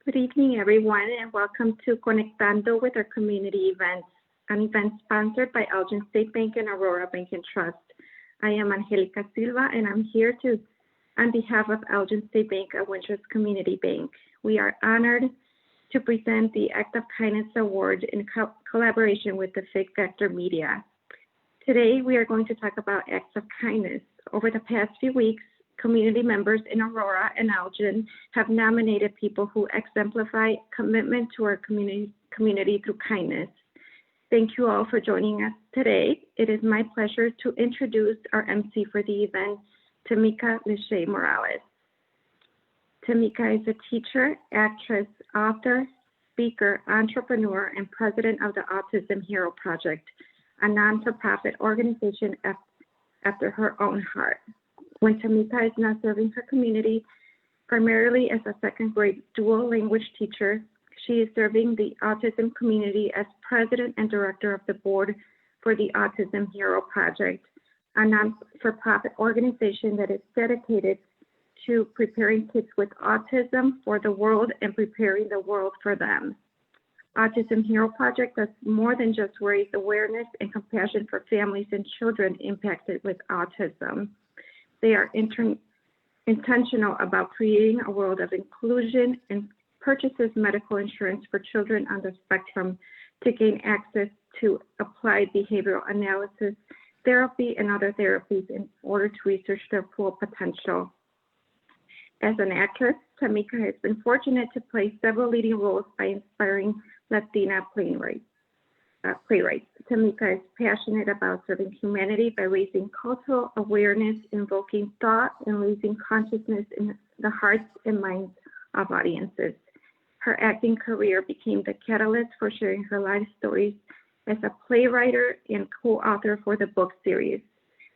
Good evening, everyone, and welcome to Conectando with our community events, an event sponsored by Elgin State Bank and Aurora Bank and Trust. I am Angelica Silva, and I'm here on behalf of Elgin State Bank, a Wintrust Community Bank. We are honored to present the Acts of Kindess Awards in collaboration with the Fig Factor Media. Today, we are going to talk about acts of kindness. Over the past few weeks, community members in Aurora and Elgin have nominated people who exemplify commitment to our community through kindness. Thank you all for joining us today. It is my pleasure to introduce our MC for the event, Tamika Morales. Tamika is a teacher, actress, author, speaker, entrepreneur, and president of the Autism Hero Project, a non-for-profit organization after her own heart. When Tamika is not serving her community, primarily as a second grade dual language teacher, she is serving the autism community as president and director of the board for the Autism Hero Project, a non-for-profit organization that is dedicated to preparing kids with autism for the world and preparing the world for them. Autism Hero Project does more than just raise awareness and compassion for families and children impacted with autism. They are intentional about creating a world of inclusion and purchases medical insurance for children on the spectrum to gain access to applied behavioral analysis, therapy, and other therapies in order to research their full potential. As an actress, Tamika has been fortunate to play several leading roles by inspiring Latina playwrights. Tamika is passionate about serving humanity by raising cultural awareness, invoking thought, and raising consciousness in the hearts and minds of audiences. Her acting career became the catalyst for sharing her life stories as a playwright and co-author for the book series,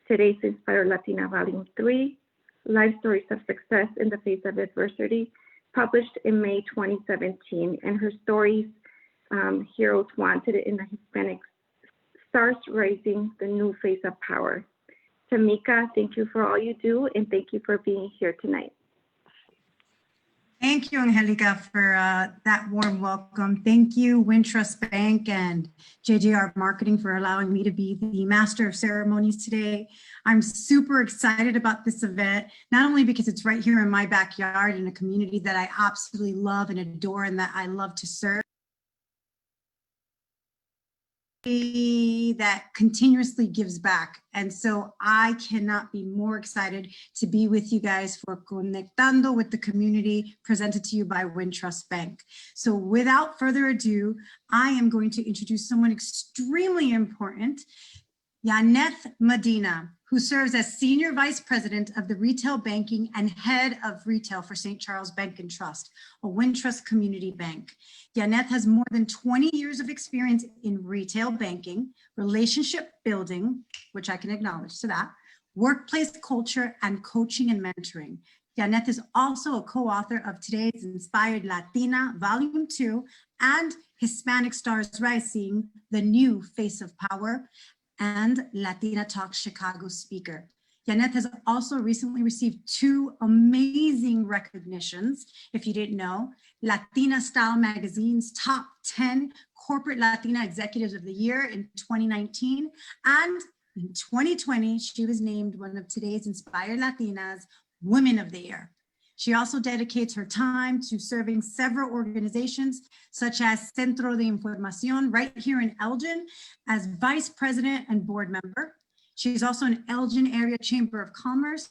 Today's Inspired Latina Volume 3, Life Stories of Success in the Face of Adversity, published in May 2017, and her stories, Heroes Wanted in the Hispanic Stars Raising the New Face of Power. Tamika, thank you for all you do, and thank you for being here tonight. Thank you, Angelica, for that warm welcome. Thank you, Wintrust Bank and JJR Marketing for allowing me to be the master of ceremonies today. I'm super excited about this event, not only because it's right here in my backyard in a community that I absolutely love and adore and that I love to serve, that continuously gives back. And so I cannot be more excited to be with you guys for Conectando with the Community, presented to you by Wintrust Bank. So without further ado, I am going to introduce someone extremely important, Jeanette Medina, who serves as Senior Vice President of the Retail Banking and Head of Retail for St. Charles Bank and Trust, a Wintrust community bank. Jeanette has more than 20 years of experience in retail banking, relationship building, which I can acknowledge to that, workplace culture, and coaching and mentoring. Jeanette is also a co-author of Today's Inspired Latina Volume 2 and Hispanic Stars Rising, The New Face of Power, and Latina Talk Chicago speaker. Jeanette has also recently received 2 amazing recognitions. If you didn't know, Latina Style Magazine's Top 10 Corporate Latina Executives of the Year in 2019. And in 2020, she was named one of Today's Inspired Latinas Women of the Year. She also dedicates her time to serving several organizations, such as Centro de Información right here in Elgin as Vice President and Board Member. She's also an Elgin Area Chamber of Commerce,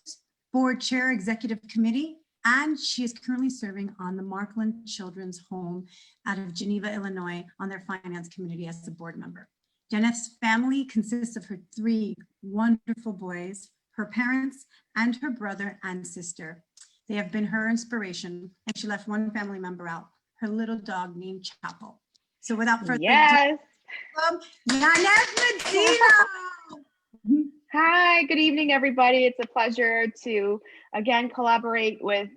Board Chair, Executive Committee, and she is currently serving on the Markland Children's Home out of Geneva, Illinois, on their Finance Committee as a board member. Jeanette's family consists of her 3 wonderful boys, her parents, and her brother and sister. They have been her inspiration, and she left one family member out, her little dog named Chapo. So without further ado, Jeanette Medina. Hi, good evening, everybody. It's a pleasure to, again, collaborate with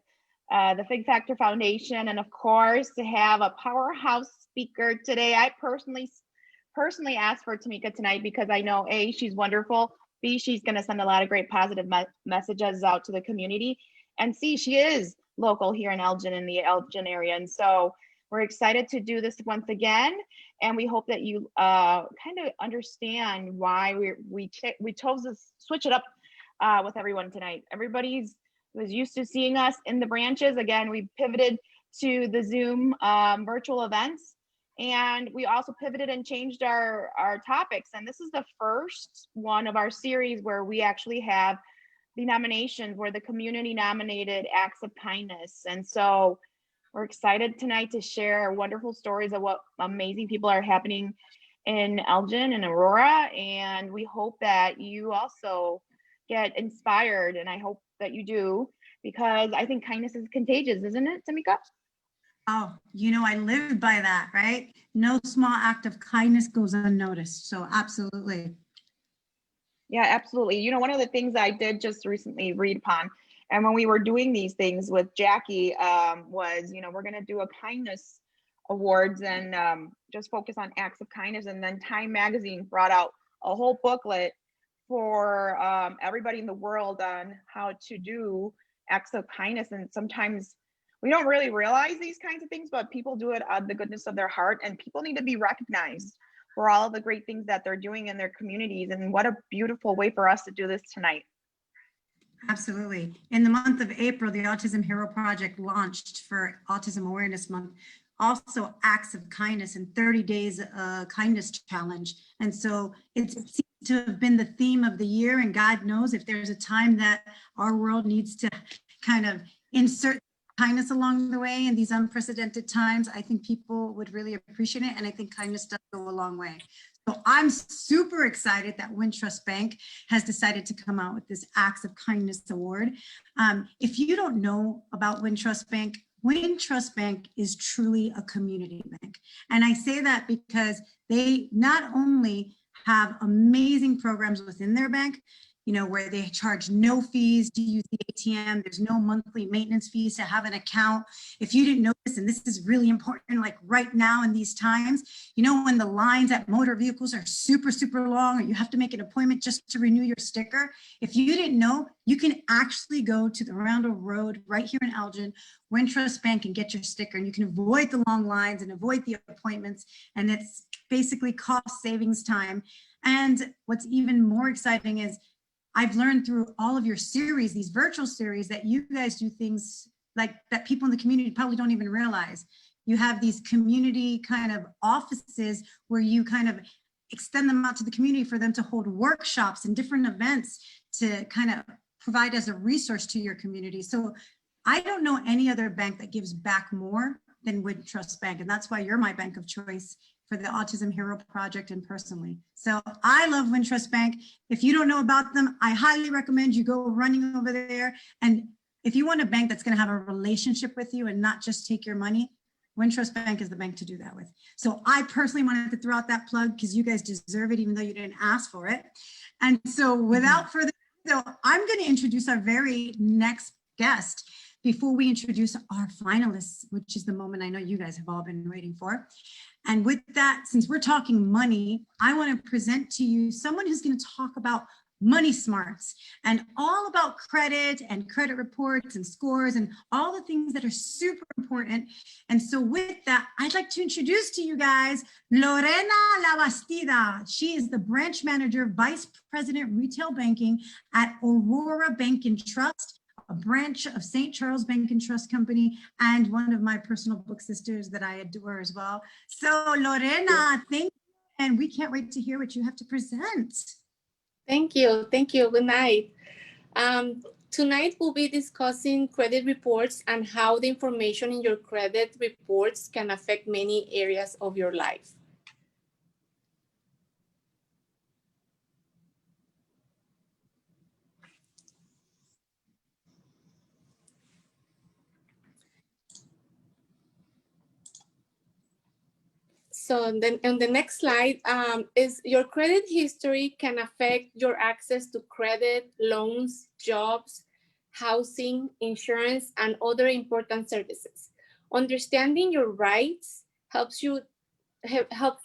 the Fig Factor Foundation, and of course, to have a powerhouse speaker today. I personally asked for Tamika tonight because I know A, she's wonderful, B, she's going to send a lot of great positive messages out to the community, and C, she is local here in Elgin, in the Elgin area. And so we're excited to do this once again. And we hope that you kind of understand why we chose to switch it up with everyone tonight. Everybody's was used to seeing us in the branches. Again, we pivoted to the Zoom virtual events. And we also pivoted and changed our topics. And this is the first one of our series where we actually have the nominations, where the community nominated acts of kindness. And so we're excited tonight to share wonderful stories of what amazing people are happening in Elgin and Aurora. And we hope that you also get inspired. And I hope that you do, because I think kindness is contagious, isn't it, Tamika? Oh, you know, I live by that, right? No small act of kindness goes unnoticed. So absolutely. Yeah, absolutely. You know, one of the things I did just recently read upon, and when we were doing these things with Jackie, was, you know, we're going to do a kindness awards and just focus on acts of kindness. And then Time Magazine brought out a whole booklet for everybody in the world on how to do acts of kindness. And sometimes we don't really realize these kinds of things, but people do it out of the goodness of their heart, and people need to be recognized for all of the great things that they're doing in their communities. And what a beautiful way for us to do this tonight. Absolutely. In the month of April, the Autism Hero Project launched for Autism Awareness Month, also acts of kindness and 30 days kindness challenge. And so it seems to have been the theme of the year, and God knows if there's a time that our world needs to kind of insert kindness along the way in these unprecedented times, I think people would really appreciate it. And I think kindness does go a long way. So I'm super excited that Wintrust Bank has decided to come out with this Acts of Kindness Award. If you don't know about Wintrust Bank is truly a community bank. And I say that because they not only have amazing programs within their bank, you know, where they charge no fees to use the ATM. There's no monthly maintenance fees to have an account. If you didn't know this, and this is really important, like right now in these times, you know, when the lines at motor vehicles are super, super long, or you have to make an appointment just to renew your sticker. If you didn't know, you can actually go to the Roundel Road right here in Elgin, Wintrust Bank, and get your sticker. And you can avoid the long lines and avoid the appointments. And it's basically cost savings time. And what's even more exciting is I've learned through all of your series, these virtual series, that you guys do things like that people in the community probably don't even realize. You have these community kind of offices where you kind of extend them out to the community for them to hold workshops and different events to kind of provide as a resource to your community. So I don't know any other bank that gives back more than Wintrust Bank. And that's why you're my bank of choice for the Autism Hero Project and personally. So I love Wintrust Bank. If you don't know about them, I highly recommend you go running over there. And if you want a bank that's gonna have a relationship with you and not just take your money, Wintrust Bank is the bank to do that with. So I personally wanted to throw out that plug because you guys deserve it, even though you didn't ask for it. And so without further ado, I'm gonna introduce our very next guest before we introduce our finalists, which is the moment I know you guys have all been waiting for. And with that, since we're talking money, I want to present to you someone who's going to talk about money smarts and all about credit and credit reports and scores and all the things that are super important. And so with that, I'd like to introduce to you guys Lorena Lavastida. She is the branch manager, vice president, retail banking at Aurora Bank and Trust, a branch of St. Charles Bank and Trust Company, and one of my personal book sisters that I adore as well. So Lorena, thank you, and we can't wait to hear what you have to present. Thank you. Good night. Tonight we'll be discussing credit reports and how the information in your credit reports can affect many areas of your life. So then on the next slide is your credit history can affect your access to credit, loans, jobs, housing, insurance, and other important services. Understanding your rights helps you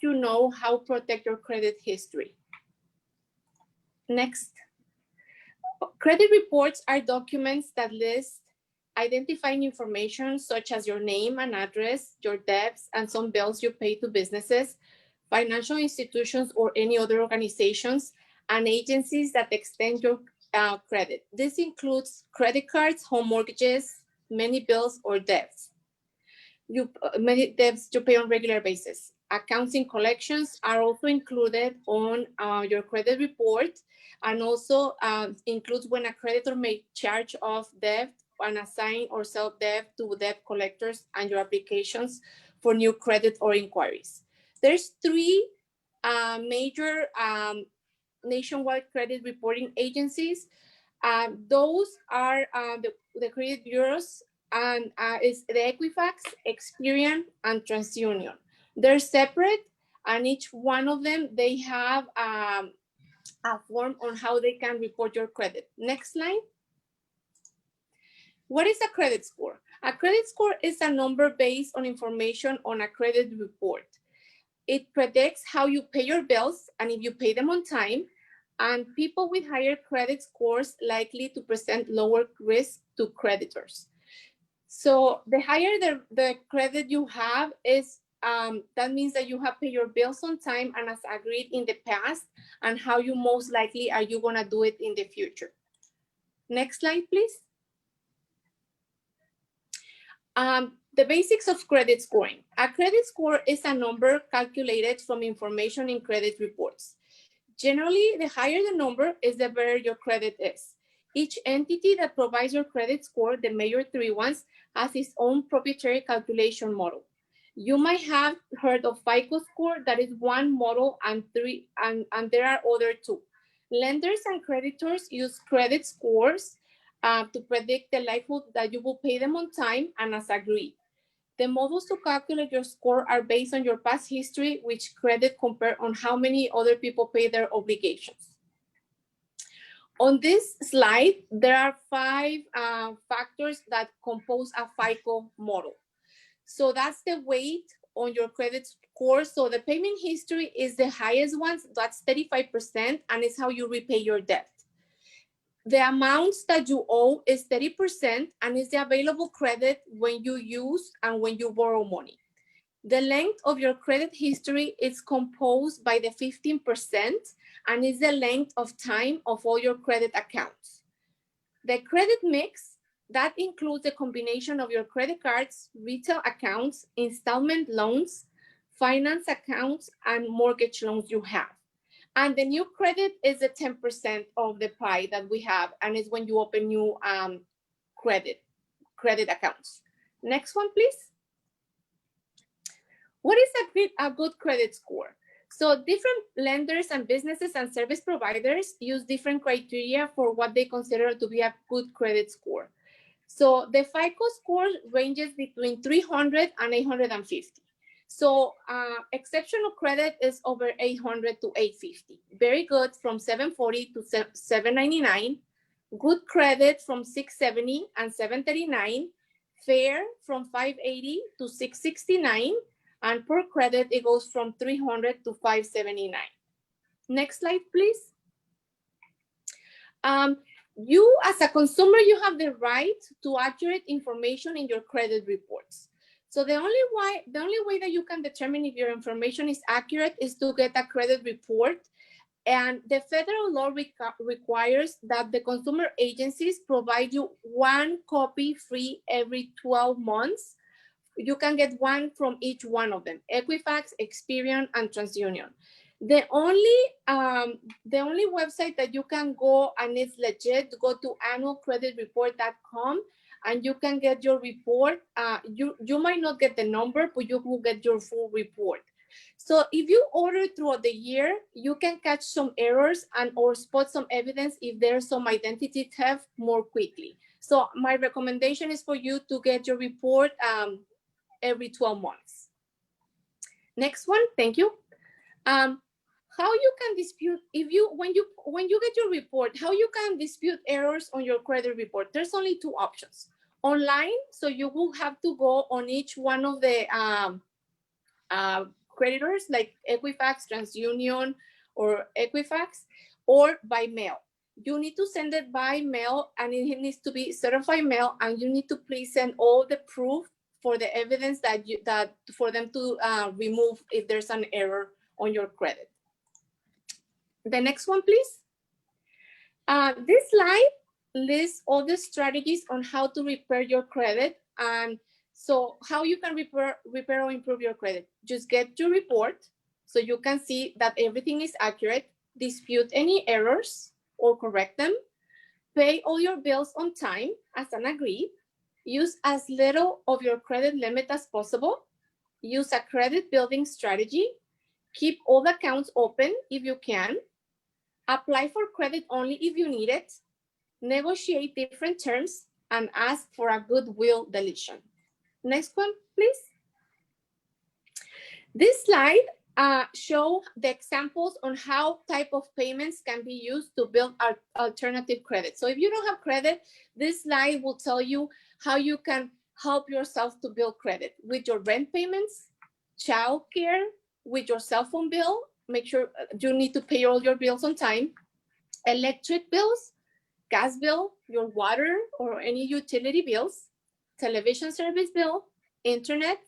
know how to protect your credit history. Next. Credit reports are documents that list identifying information such as your name and address, your debts, and some bills you pay to businesses, financial institutions, or any other organizations and agencies that extend your credit. This includes credit cards, home mortgages, many bills or debts. Many debts you pay on a regular basis. Accounts and collections are also included on your credit report, and also includes when a creditor may charge off debt and assign or sell debt to debt collectors and your applications for new credit or inquiries. There's three major nationwide credit reporting agencies. Those are the credit bureaus, and is the Equifax, Experian, and TransUnion. They're separate, and each one of them, they have a form on how they can report your credit. Next slide. What is a credit score? A credit score is a number based on information on a credit report. It predicts how you pay your bills and if you pay them on time, and people with higher credit scores likely to present lower risk to creditors. So the higher the credit you have is, that means that you have paid your bills on time and as agreed in the past, and how you most likely are you gonna do it in the future. Next slide, please. The basics of credit scoring. A credit score is a number calculated from information in credit reports. Generally, the higher the number is, the better your credit is. Each entity that provides your credit score, the major three ones, has its own proprietary calculation model. You might have heard of Fico score, that is one model, and there are other two. Lenders and creditors use credit scores to predict the likelihood that you will pay them on time and as agreed. The models to calculate your score are based on your past history, which credit compare on how many other people pay their obligations. On this slide, there are 5 factors that compose a FICO model. So that's the weight on your credit score. So the payment history is the highest one, that's 35%, and it's how you repay your debt. The amounts that you owe is 30%, and is the available credit when you use and when you borrow money. The length of your credit history is composed by the 15%, and is the length of time of all your credit accounts. The credit mix, that includes the combination of your credit cards, retail accounts, installment loans, finance accounts, and mortgage loans you have. And the new credit is the 10% of the pie that we have, and it's when you open new credit accounts. Next one, please. What is a good credit score? So different lenders and businesses and service providers use different criteria for what they consider to be a good credit score. So the FICO score ranges between 300 and 850. So exceptional credit is over 800 to 850. Very good from 740 to 799. Good credit from 670 and 739. Fair from 580 to 669. And per credit, it goes from 300 to 579. Next slide, please. You, as a consumer, you have the right to accurate information in your credit reports. So the only way that you can determine if your information is accurate is to get a credit report. And the federal law requires that the consumer agencies provide you 1 copy free every 12 months. You can get one from each one of them: Equifax, Experian, and TransUnion. The only website that you can go and it's legit, go to annualcreditreport.com, and you can get your report. You might not get the number, but you will get your full report. So if you order throughout the year, you can catch some errors or spot some evidence if there's some identity theft more quickly. So my recommendation is for you to get your report every 12 months. Next one, thank you. How you can dispute when you get your report, how you can dispute errors on your credit report? There's only 2 options. Online, so you will have to go on each one of the creditors like Equifax, TransUnion, or Equifax, or by mail. you need to send it by mail, and it needs to be certified mail, and you need to please send all the proof for the evidence that for them to remove if there's an error on your credit. The next one, please. This slide lists all the strategies on how to repair your credit. And so how you can repair or improve your credit. Just get your report so you can see that everything is accurate, dispute any errors or correct them, pay all your bills on time as an agreed, use as little of your credit limit as possible, use a credit building strategy, keep all the accounts open if you can, apply for credit only if you need it, negotiate different terms, and ask for a goodwill deletion. Next one, please. This slide shows the examples on how type of payments can be used to build our alternative credit. So if you don't have credit, this slide will tell you how you can help yourself to build credit with your rent payments, child care, with your cell phone bill. Make sure you need to pay all your bills on time, electric bills, gas bill, your water or any utility bills, television service bill, internet,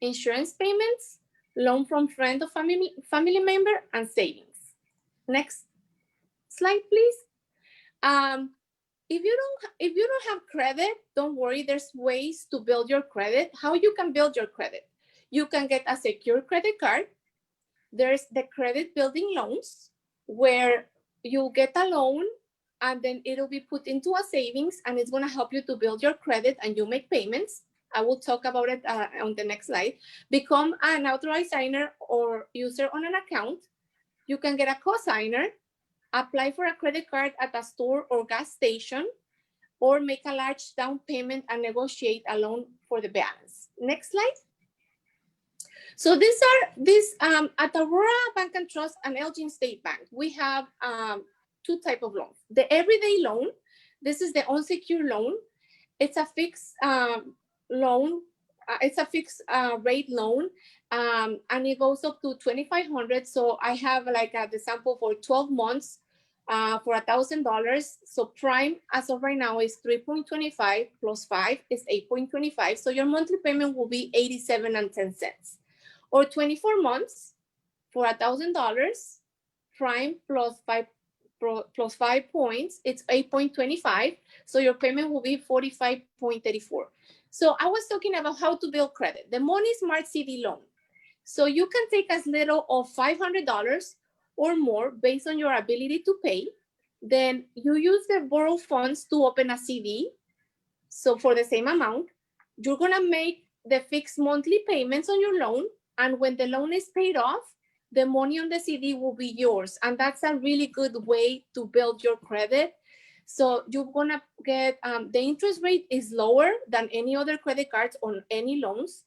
insurance payments, loan from friend or family member, and savings. Next slide, please. If you don't have credit, don't worry. There's ways to build your credit. How you can build your credit? You can get a secured credit card. There's the credit building loans where you get a loan and then it'll be put into a savings and it's going to help you to build your credit and you make payments. I will talk about it on the next slide. Become an authorized signer or user on an account. You can get a co-signer, apply for a credit card at a store or gas station, or make a large down payment and negotiate a loan for the balance. Next slide. So these at Aurora Bank and Trust and Elgin State Bank, we have two types of loans. The everyday loan, this is the unsecured loan. It's a fixed loan. It's a fixed rate loan, and it goes up to $2,500. So I have like the sample for 12 months for $1,000. So prime as of right now is 3.25 plus 5 is 8.25. So your monthly payment will be $87.10. Or 24 months for $1,000, prime plus 5 points, it's 8.25. So your payment will be 45.34. So I was talking about how to build credit. The Money Smart CD loan. So you can take as little of $500 or more based on your ability to pay. Then you use the borrowed funds to open a CD. So for the same amount, you're gonna make the fixed monthly payments on your loan. And when the loan is paid off, the money on the CD will be yours. And that's a really good way to build your credit. So you're gonna get, the interest rate is lower than any other credit cards on any loans.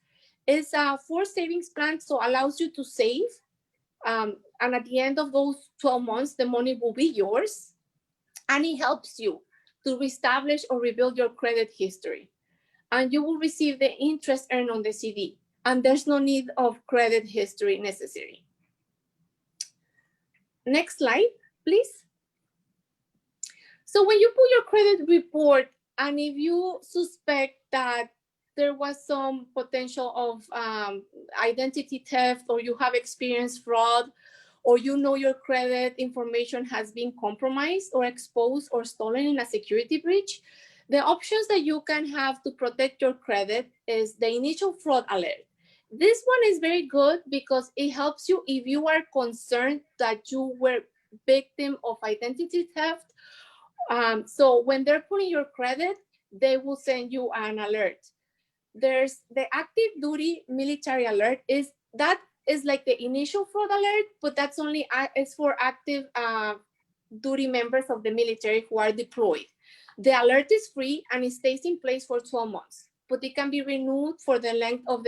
It's a forced savings plan, so allows you to save. And at the end of those 12 months, the money will be yours. And it helps you to reestablish or rebuild your credit history. And you will receive the interest earned on the CD. And there's no need of credit history necessary. Next slide, please. So when you pull your credit report, and if you suspect that there was some potential of identity theft, or you have experienced fraud, or you know your credit information has been compromised or exposed or stolen in a security breach, the options that you can have to protect your credit is the initial fraud alert. This one is very good because it helps you if you are concerned that you were victim of identity theft. So when they're pulling your credit, they will send you an alert. There's the active duty military alert. That is like the initial fraud alert, but that's only it's for active duty members of the military who are deployed. The alert is free and it stays in place for 12 months. But it can be renewed for the length of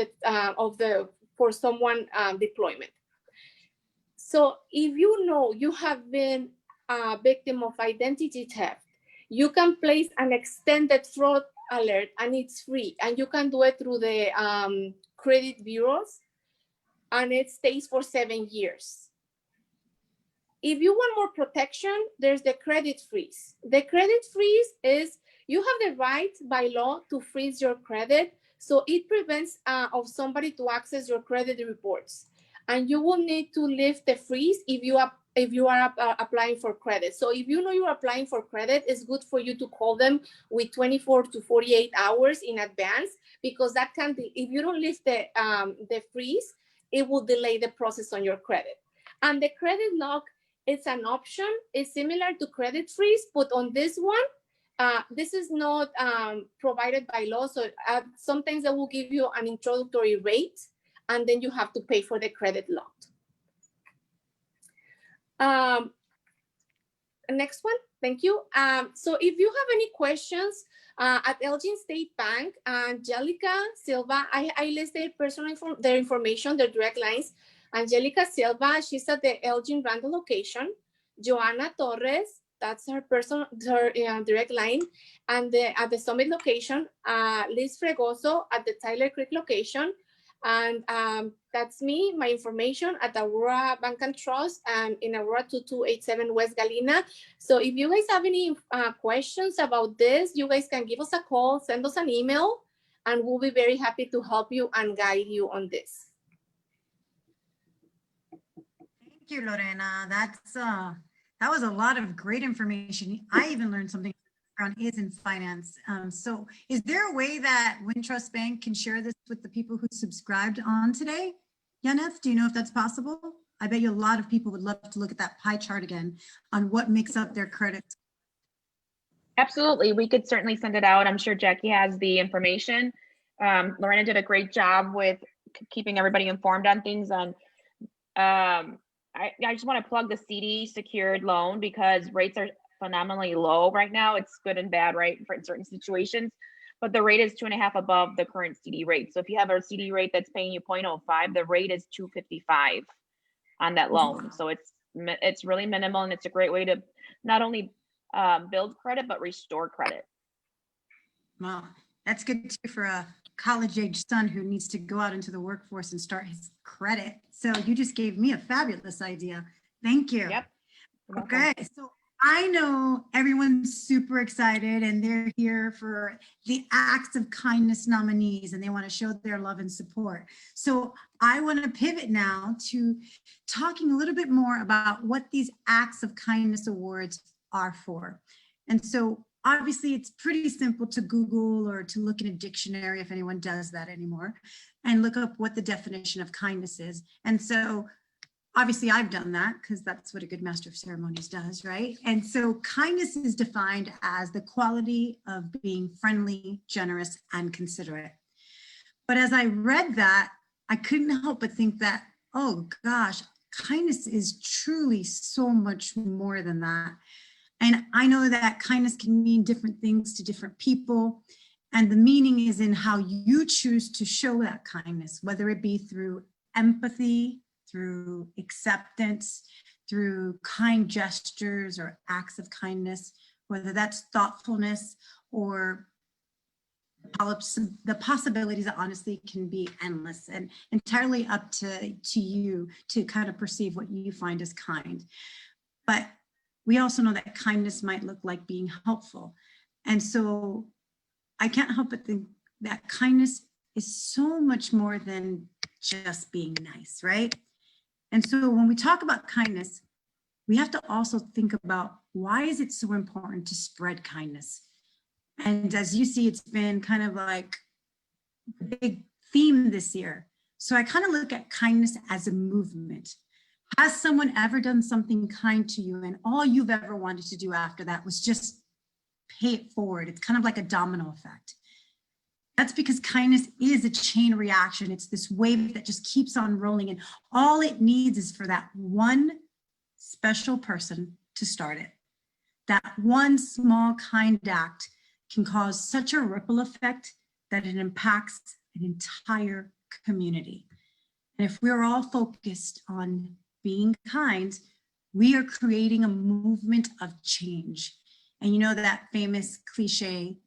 for someone deployment. So if you know you have been a victim of identity theft, you can place an extended fraud alert and it's free. And you can do it through the credit bureaus and it stays for 7 years. If you want more protection, there's the credit freeze. The credit freeze is you have the right by law to freeze your credit. So it prevents of somebody to access your credit reports. And you will need to lift the freeze if you are applying for credit. So if you know you're applying for credit, it's good for you to call them with 24 to 48 hours in advance, because that can be, if you don't lift the freeze, it will delay the process on your credit. And the credit lock, it's an option. It's similar to credit freeze, but on this one, this is not provided by law. So sometimes they will give you an introductory rate, and then you have to pay for the credit lock. Next one, thank you. So if you have any questions at Elgin State Bank, Angelica Silva, I listed their information, their direct lines. Angelica Silva, she's at the Elgin Randall location. Joanna Torres, that's her direct line. And at the Summit location, Liz Fregoso at the Tyler Creek location. And that's me, my information at Aurora Bank and Trust in Aurora 2287 West Galena. So if you guys have any questions about this, you guys can give us a call, send us an email, and we'll be very happy to help you and guide you on this. Thank you, Lorena. That was a lot of great information. I even learned something around is in finance. So is there a way that Wintrust Bank can share this with the people who subscribed on today? Jeanette, do you know if that's possible? I bet you a lot of people would love to look at that pie chart again on what makes up their credit. Absolutely, we could certainly send it out. I'm sure Jackie has the information. Lorena did a great job with keeping everybody informed on things. And I just want to plug the CD secured loan because rates are phenomenally low right now. It's good and bad, right, for certain situations, but the rate is 2.5 above the current CD rate. So if you have a CD rate that's paying you 0.05, the rate is 2.55 on that loan. So it's really minimal, and it's a great way to not only build credit but restore credit. Wow, that's good too for a college-age son who needs to go out into the workforce and start his credit. So you just gave me a fabulous idea. Thank you. Yep. Okay, so I know everyone's super excited and they're here for the Acts of Kindness nominees and they want to show their love and support. So I want to pivot now to talking a little bit more about what these Acts of Kindness Awards are for. And so obviously it's pretty simple to Google or to look in a dictionary, if anyone does that anymore, and look up what the definition of kindness is. And so obviously I've done that because that's what a good master of ceremonies does, right? And so kindness is defined as the quality of being friendly, generous, and considerate. But as I read that, I couldn't help but think that, oh gosh, kindness is truly so much more than that. And I know that kindness can mean different things to different people. And the meaning is in how you choose to show that kindness, whether it be through empathy, through acceptance, through kind gestures or acts of kindness, whether that's thoughtfulness or the possibilities honestly can be endless and entirely up to you to kind of perceive what you find as kind. But we also know that kindness might look like being helpful. And so I can't help but think that kindness is so much more than just being nice, right? And so when we talk about kindness, we have to also think about why is it so important to spread kindness? And as you see, it's been kind of like a big theme this year. So I kind of look at kindness as a movement. Has someone ever done something kind to you and all you've ever wanted to do after that was just pay it forward? It's kind of like a domino effect. That's because kindness is a chain reaction. It's this wave that just keeps on rolling, and all it needs is for that one special person to start it. That one small kind act can cause such a ripple effect that it impacts an entire community. And if we're all focused on being kind, we are creating a movement of change. And you know that famous cliche,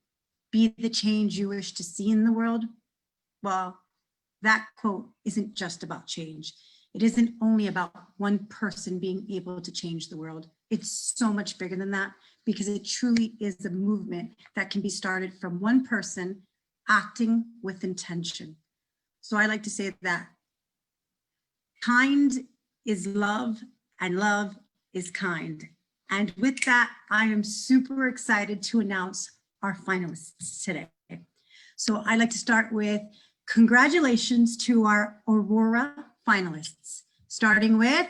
be the change you wish to see in the world? Well, that quote isn't just about change. It isn't only about one person being able to change the world. It's so much bigger than that, because it truly is a movement that can be started from one person acting with intention. So I like to say that kind is love and love is kind. And with that, I am super excited to announce our finalists today. So I'd like to start with congratulations to our Aurora finalists, starting with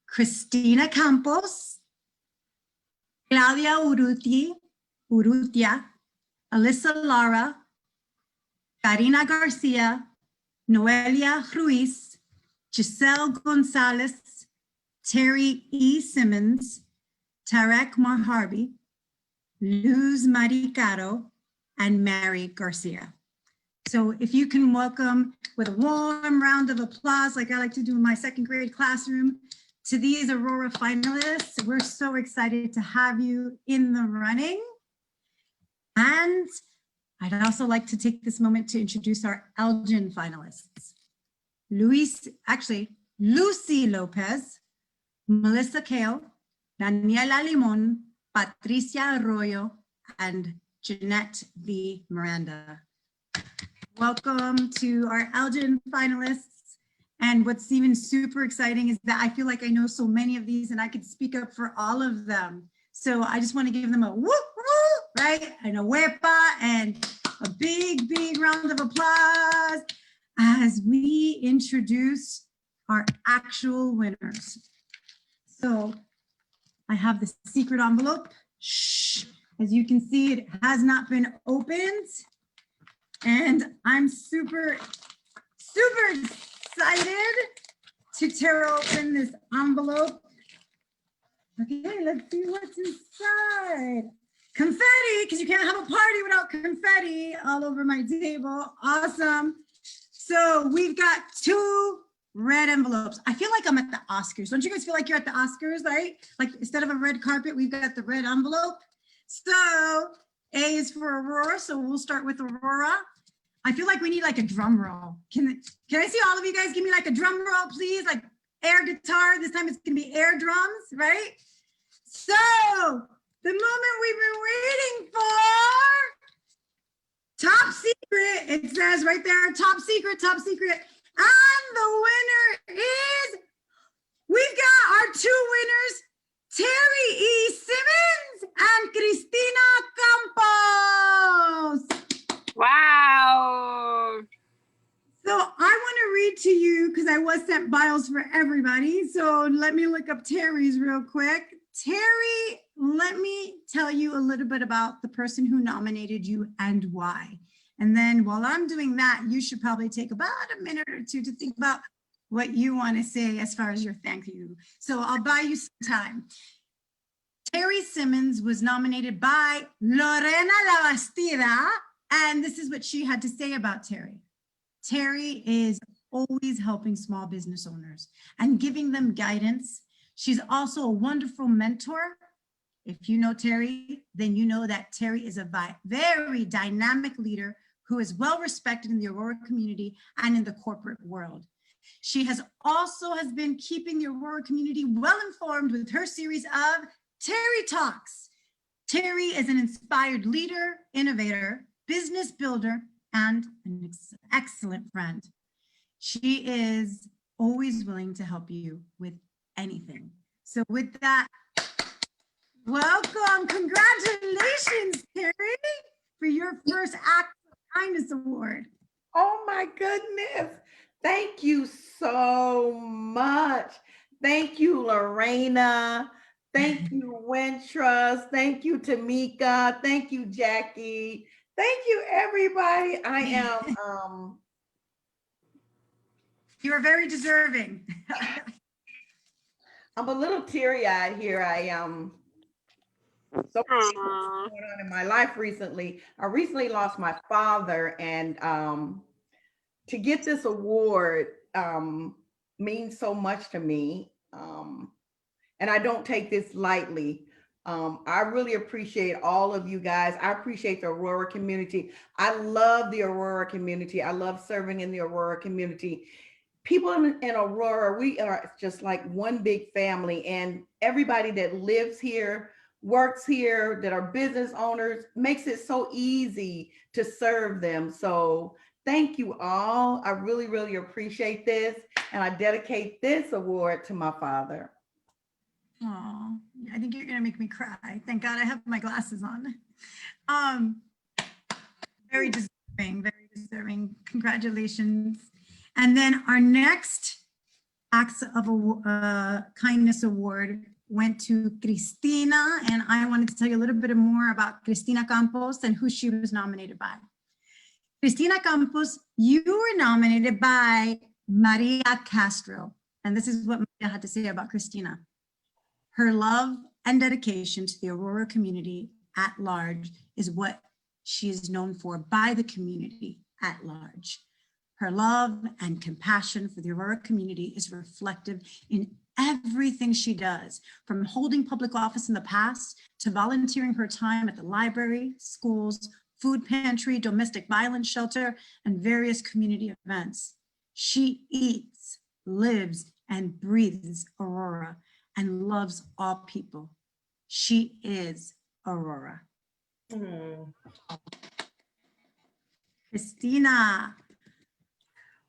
Christina Campos, Claudia Urrutia, Alyssa Lara, Karina Garcia, Noelia Ruiz, Giselle Gonzalez, Terry E. Simmons, Tarek Marharbi, Luz Maricaro, and Mary Garcia. So if you can welcome with a warm round of applause, like I like to do in my second grade classroom, to these Aurora finalists. We're so excited to have you in the running. And I'd also like to take this moment to introduce our Elgin finalists. Lucy Lopez, Melissa Kale, Daniela Limon, Patricia Arroyo, and Jeanette V Miranda. Welcome to our Elgin finalists. And what's even super exciting is that I feel like I know so many of these and I could speak up for all of them. So I just want to give them a whoop, whoop, right? And a huepa and a big, big round of applause as we introduce our actual winners. So I have the secret envelope. Shh. As you can see, it has not been opened. And I'm super, super excited to tear open this envelope. Okay, let's see what's inside. Confetti, because you can't have a party without confetti all over my table. Awesome. So we've got 2 red envelopes. I feel like I'm at the Oscars. Don't you guys feel like you're at the Oscars, right? Like instead of a red carpet, we've got the red envelope. So A is for Aurora, so we'll start with Aurora. I feel like we need like a drum roll. Can I see all of you guys give me like a drum roll, please? Like air guitar. This time it's gonna be air drums, right? So the moment we've been waiting for, top secret. It says right there, top secret, top secret. And the winner is, we've got our 2 winners, Terry E. Simmons and Christina Campos. Wow. So I want to read to you because I was sent bios for everybody. So let me look up Terry's real quick. Terry, let me tell you a little bit about the person who nominated you and why. And then while I'm doing that, you should probably take about a minute or 2 to think about what you want to say as far as your thank you. So I'll buy you some time. Terry Simmons was nominated by Lorena Lavastida, and this is what she had to say about Terry. Terry is always helping small business owners and giving them guidance. She's also a wonderful mentor. If you know Terry, then you know that Terry is a very dynamic leader who is well respected in the Aurora community and in the corporate world. She has been keeping the Aurora community well informed with her series of Terry Talks. Terry is an inspired leader, innovator, business builder, and an excellent friend. She is always willing to help you with anything. So with that, welcome, congratulations, Terry, for your first Acts of Kindess Award. Oh my goodness. Thank you so much. Thank you, Lorena. Thank you, Wintrust. Thank you, Tamika. Thank you, Jackie. Thank you, everybody. I am You are very deserving. I'm a little teary-eyed here. I am so much going on in my life recently. I recently lost my father, and to get this award means so much to me. And I don't take this lightly. I really appreciate all of you guys. I appreciate the Aurora community. I love the Aurora community. I love serving in the Aurora community. people in Aurora, we are just like one big family, and everybody that lives here, works here, that are business owners, makes it so easy to serve them. So thank you all. I really, really appreciate this. And I dedicate this award to my father. Oh, I think you're gonna make me cry. Thank God I have my glasses on. Very deserving, very deserving. Congratulations. And then our next Acts of Kindness Award went to Christina, and I wanted to tell you a little bit more about Christina Campos and who she was nominated by. Christina Campos, you were nominated by Maria Castro, and this is what Maria had to say about Christina. Her love and dedication to the Aurora community at large is what she is known for by the community at large. Her love and compassion for the Aurora community is reflective in everything she does, from holding public office in the past to volunteering her time at the library, schools, food pantry, domestic violence shelter, and various community events. She eats, lives, and breathes Aurora and loves all people. She is Aurora. Christina.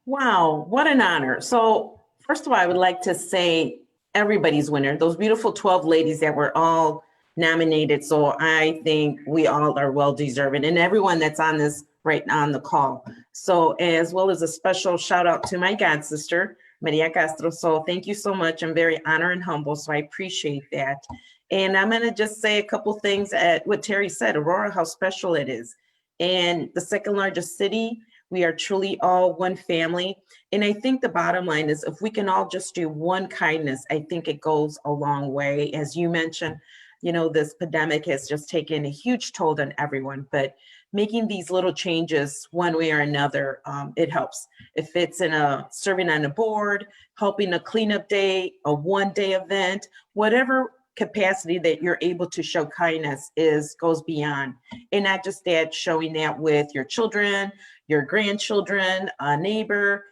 Wow, what an honor. So first of all, I would like to say everybody's winner, those beautiful 12 ladies that were all nominated. So I think we all are well deserving, and everyone that's on this right now on the call. So as well as a special shout out to my god sister, Maria Castro. So thank you so much. I'm very honored and humble. So I appreciate that. And I'm going to just say a couple things at what Terry said, Aurora, how special it is. And the second largest city, we are truly all one family. And I think the bottom line is if we can all just do one kindness, I think it goes a long way. As you mentioned, you know, this pandemic has just taken a huge toll on everyone, but making these little changes one way or another, it helps. If it's in serving on a board, helping a cleanup day, a one-day event, whatever capacity that you're able to show kindness goes beyond. And not just that, showing that with your children, your grandchildren, a neighbor,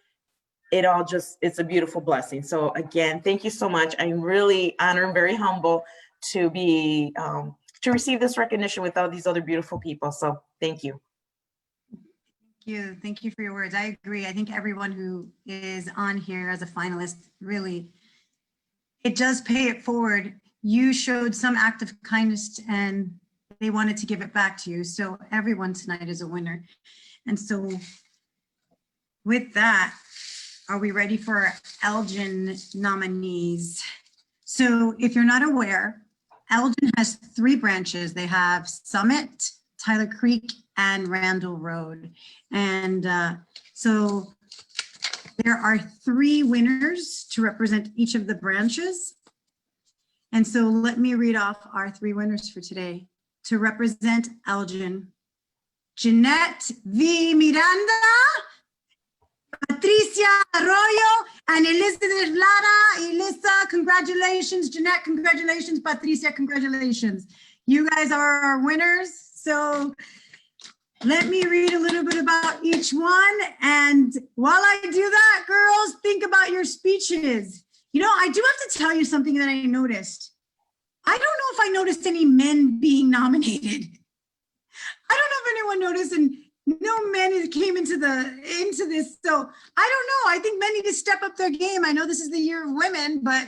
it's a beautiful blessing. So again, thank you so much. I'm really honored and very humble to be, to receive this recognition with all these other beautiful people. So thank you. Thank you for your words. I agree. I think everyone who is on here as a finalist, really, it does pay it forward. You showed some act of kindness and they wanted to give it back to you. So everyone tonight is a winner. And so with that, are we ready for our Elgin nominees? So if you're not aware, Elgin has 3 branches. They have Summit, Tyler Creek, and Randall Road. And so there are 3 winners to represent each of the branches. And so let me read off our 3 winners for today. To represent Elgin, Jeanette V Miranda, Patricia Arroyo, and Alyssa Lara. Alyssa, congratulations. Jeanette, congratulations. Patricia, congratulations. You guys are our winners. So let me read a little bit about each one. And while I do that, girls, think about your speeches. You know, I do have to tell you something that I noticed. I don't know if I noticed any men being nominated. I don't know if anyone noticed, and no men came into this. So I don't know. I think men need to step up their game. I know this is the year of women, but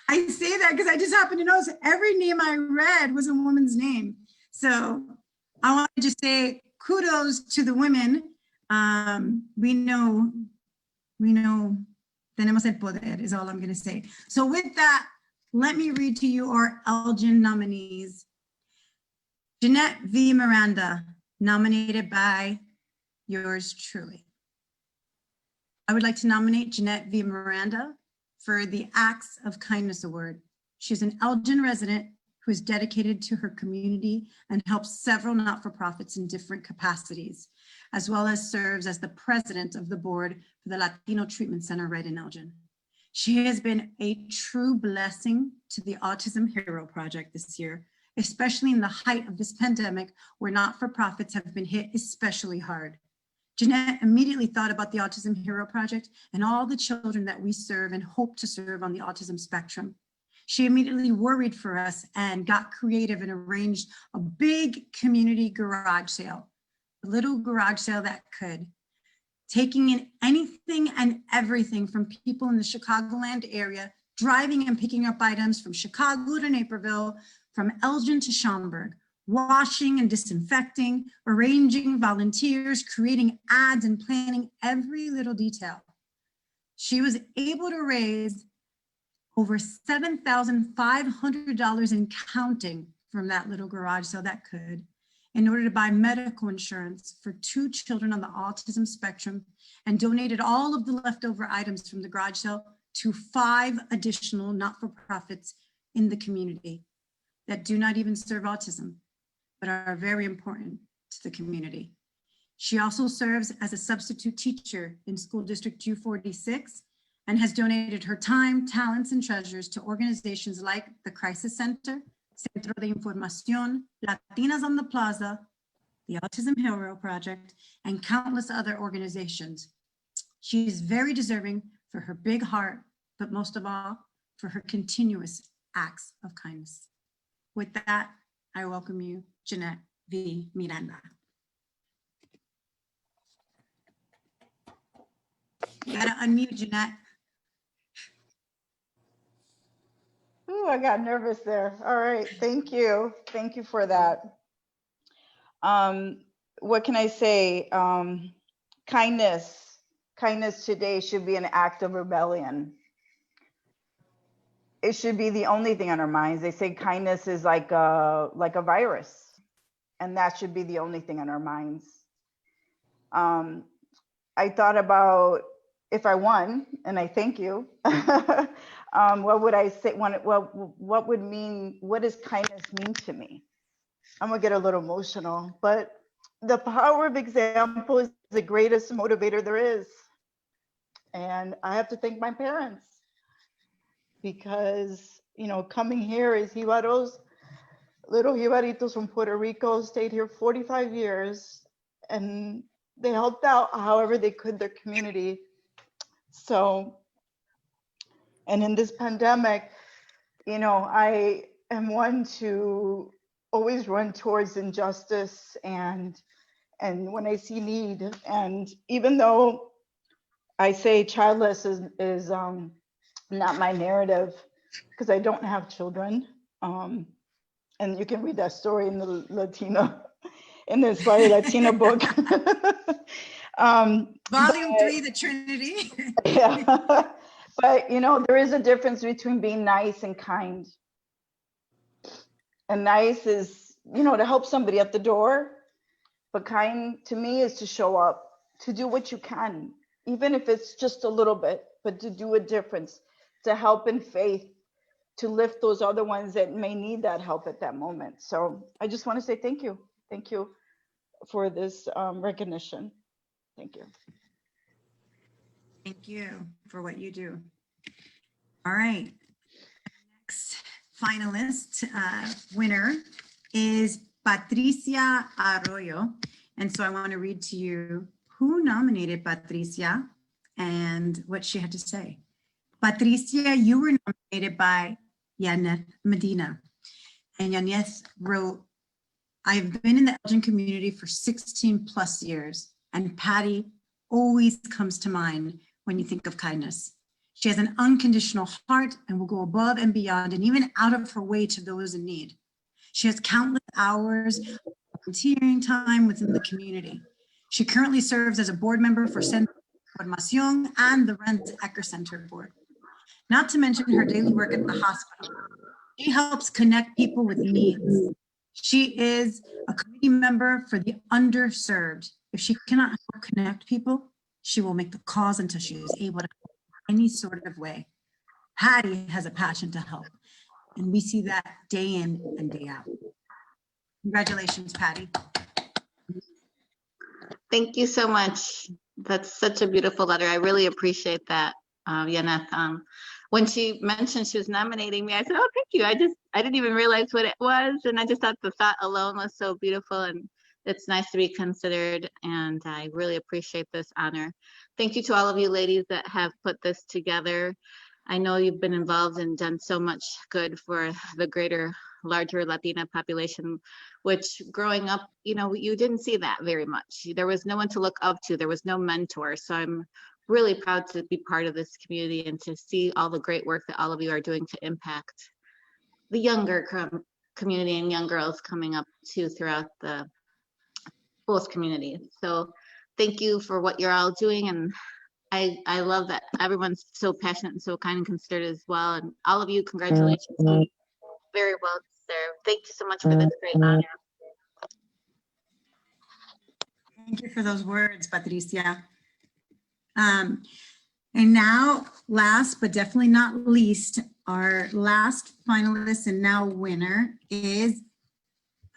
I say that because I just happened to notice every name I read was a woman's name. So I want to just say kudos to the women. We know, tenemos el poder is all I'm going to say. So with that, let me read to you our Elgin nominees. Jeanette V Miranda, nominated by yours truly. I would like to nominate Jeanette V Miranda for the Acts of Kindness Award. She's an Elgin resident who is dedicated to her community and helps several not-for-profits in different capacities, as well as serves as the president of the board for the Latino Treatment Center right in Elgin. She has been a true blessing to the Autism Hero Project this year, especially in the height of this pandemic where not-for-profits have been hit especially hard. Jeanette immediately thought about the Autism Hero Project and all the children that we serve and hope to serve on the autism spectrum. She immediately worried for us and got creative and arranged a big community garage sale, a little garage sale that could, taking in anything and everything from people in the Chicagoland area, driving and picking up items from Chicago to Naperville, from Elgin to Schaumburg, washing and disinfecting, arranging volunteers, creating ads, and planning every little detail. She was able to raise over $7,500 in counting from that little garage sale that could, in order to buy medical insurance for 2 children on the autism spectrum, and donated all of the leftover items from the garage sale to 5 additional not-for-profits in the community that do not even serve autism, but are very important to the community. She also serves as a substitute teacher in School District 246 and has donated her time, talents, and treasures to organizations like the Crisis Center, Centro de Información, Latinas on the Plaza, the Autism Hero Project, and countless other organizations. She is very deserving for her big heart, but most of all, for her continuous acts of kindness. With that, I welcome you, Jeanette V Miranda. You gotta unmute, Jeanette. Ooh, I got nervous there. All right, thank you. Thank you for that. What can I say? Kindness today should be an act of rebellion. It should be the only thing on our minds. They say kindness is like a virus, and that should be the only thing on our minds. I thought about if I won, and I thank you. What would I say? What does kindness mean to me? I'm gonna get a little emotional, but the power of example is the greatest motivator there is. And I have to thank my parents, because, you know, coming here as jibaros, little jibaritos from Puerto Rico, stayed here 45 years, and they helped out however they could their community. So, and in this pandemic, you know, I am one to always run towards injustice and when I see need. And even though I say childless is not my narrative, because I don't have children, and you can read that story in the Inspired Latina book. Volume 3, The Trinity. Yeah. But, you know, there is a difference between being nice and kind. And nice is, you know, to help somebody at the door. But kind to me is to show up, to do what you can, even if it's just a little bit, but to do a difference, to help in faith, to lift those other ones that may need that help at that moment. So I just want to say thank you. Thank you for this recognition. Thank you. Thank you for what you do. All right. Next finalist, winner is Patricia Arroyo. And so I want to read to you who nominated Patricia and what she had to say. Patricia, you were nominated by Jeanette Medina. And Jeanette wrote, I've been in the Elgin community for 16 plus years, and Patty always comes to mind when you think of kindness. She has an unconditional heart and will go above and beyond and even out of her way to those in need. She has countless hours of volunteering time within the community. She currently serves as a board member for Centro de Información and the Rent Ecker Center board. Not to mention her daily work at the hospital. She helps connect people with needs. She is a committee member for the underserved. If she cannot help connect people, she will make the calls until she is able to help in any sort of way. Patty has a passion to help, and we see that day in and day out. Congratulations, Patty. Thank you so much. That's such a beautiful letter. I really appreciate that, Jeanette. When she mentioned she was nominating me, I said, oh, thank you. I didn't even realize what it was. And I just thought the thought alone was so beautiful. And it's nice to be considered, and I really appreciate this honor. Thank you to all of you ladies that have put this together. I know you've been involved and done so much good for the larger Latina population, which growing up, you know, you didn't see that very much. There was no one to look up to. There was no mentor. So I'm really proud to be part of this community and to see all the great work that all of you are doing to impact the younger community and young girls coming up too throughout both communities. So thank you for what you're all doing. And I love that everyone's so passionate and so kind and considerate as well. And all of you, congratulations. Very well deserved. Thank you so much for this great honor. Thank you for those words, Patricia. And now, last but definitely not least, our last finalist and now winner is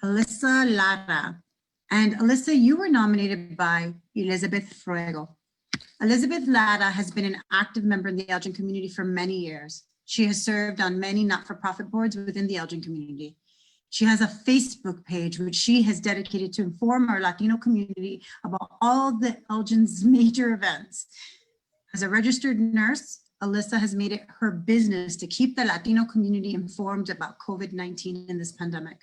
Alyssa Lara. And Alyssa, you were nominated by Elizabeth Fuego. Elizabeth Lara has been an active member in the Elgin community for many years. She has served on many not-for-profit boards within the Elgin community. She has a Facebook page which she has dedicated to inform our Latino community about all the Elgin's major events. As a registered nurse, Alyssa has made it her business to keep the Latino community informed about COVID-19 in this pandemic,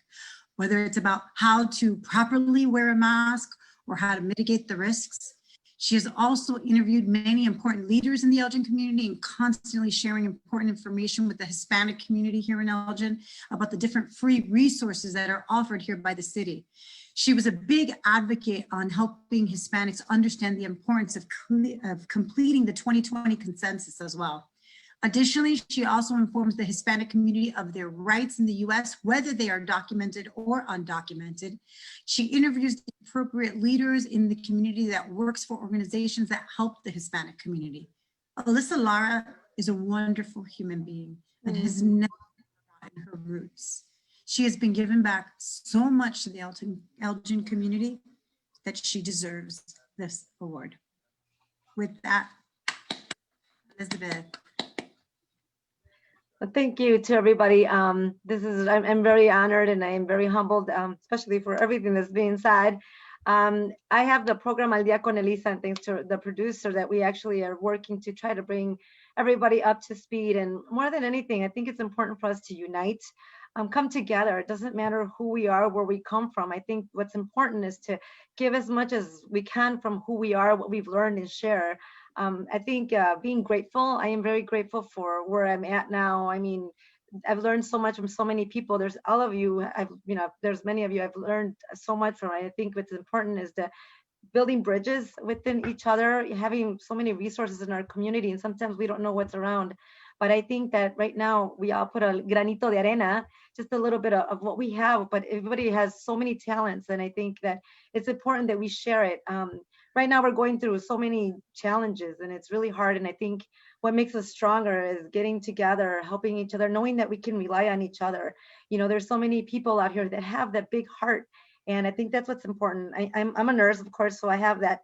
whether it's about how to properly wear a mask or how to mitigate the risks. She has also interviewed many important leaders in the Elgin community and constantly sharing important information with the Hispanic community here in Elgin about the different free resources that are offered here by the city. She was a big advocate on helping Hispanics understand the importance of completing the 2020 consensus as well. Additionally, she also informs the Hispanic community of their rights in the US, whether they are documented or undocumented. She interviews the appropriate leaders in the community that works for organizations that help the Hispanic community. Alyssa Lara is a wonderful human being and has never forgotten her roots. She has been given back so much to the Elgin community that she deserves this award. With that, Elizabeth. Well, thank you to everybody. I'm very honored and I am very humbled, especially for everything that's being said. I have the program Al Día con Elisa, and thanks to the producer that we actually are working to try to bring everybody up to speed. And more than anything, I think it's important for us to unite, come together. It doesn't matter who we are, where we come from. I think what's important is to give as much as we can from who we are, what we've learned, and share. I think being grateful, I am very grateful for where I'm at now. I mean, I've learned so much from so many people. There's all of you, there's many of you I've learned so much from. I think what's important is the building bridges within each other, having so many resources in our community, and sometimes we don't know what's around. But I think that right now we all put a granito de arena, just a little bit of what we have, but everybody has so many talents. And I think that it's important that we share it. Right now we're going through so many challenges and it's really hard. And I think what makes us stronger is getting together, helping each other, knowing that we can rely on each other. You know, there's so many people out here that have that big heart. And I think that's what's important. I'm a nurse, of course, so I have that,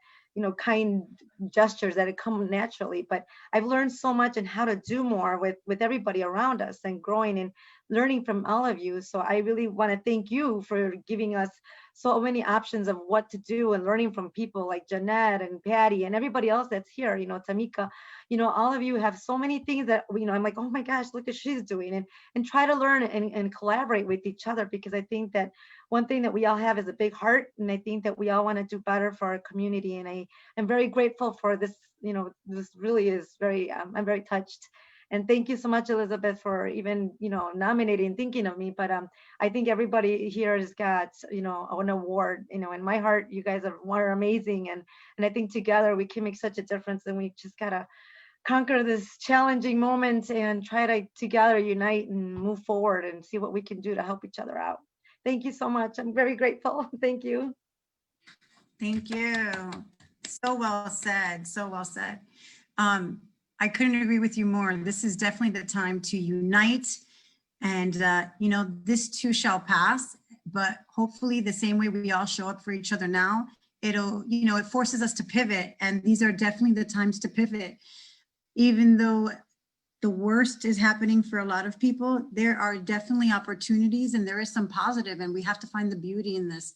kind gestures that come naturally, but I've learned so much and how to do more with everybody around us and growing and learning from all of you. So I really want to thank you for giving us so many options of what to do and learning from people like Jeanette and Patty and everybody else that's here, Tamika, all of you have so many things that, I'm like, oh my gosh, look what she's doing, and try to learn and collaborate with each other, because I think that one thing that we all have is a big heart. And I think that we all want to do better for our community. And I am very grateful for this, this really is very, I'm very touched. And thank you so much, Elizabeth, for even, nominating, thinking of me. But I think everybody here has got, an award, in my heart. You guys are amazing. And I think together we can make such a difference, and we just gotta conquer this challenging moment and try to together unite and move forward and see what we can do to help each other out. Thank you so much. I'm very grateful. Thank you. Thank you. So well said. So well said. I couldn't agree with you more. This is definitely the time to unite, and this too shall pass, but hopefully the same way we all show up for each other now, it'll, it forces us to pivot, and these are definitely the times to pivot. Even though the worst is happening for a lot of people, there are definitely opportunities and there is some positive, and we have to find the beauty in this.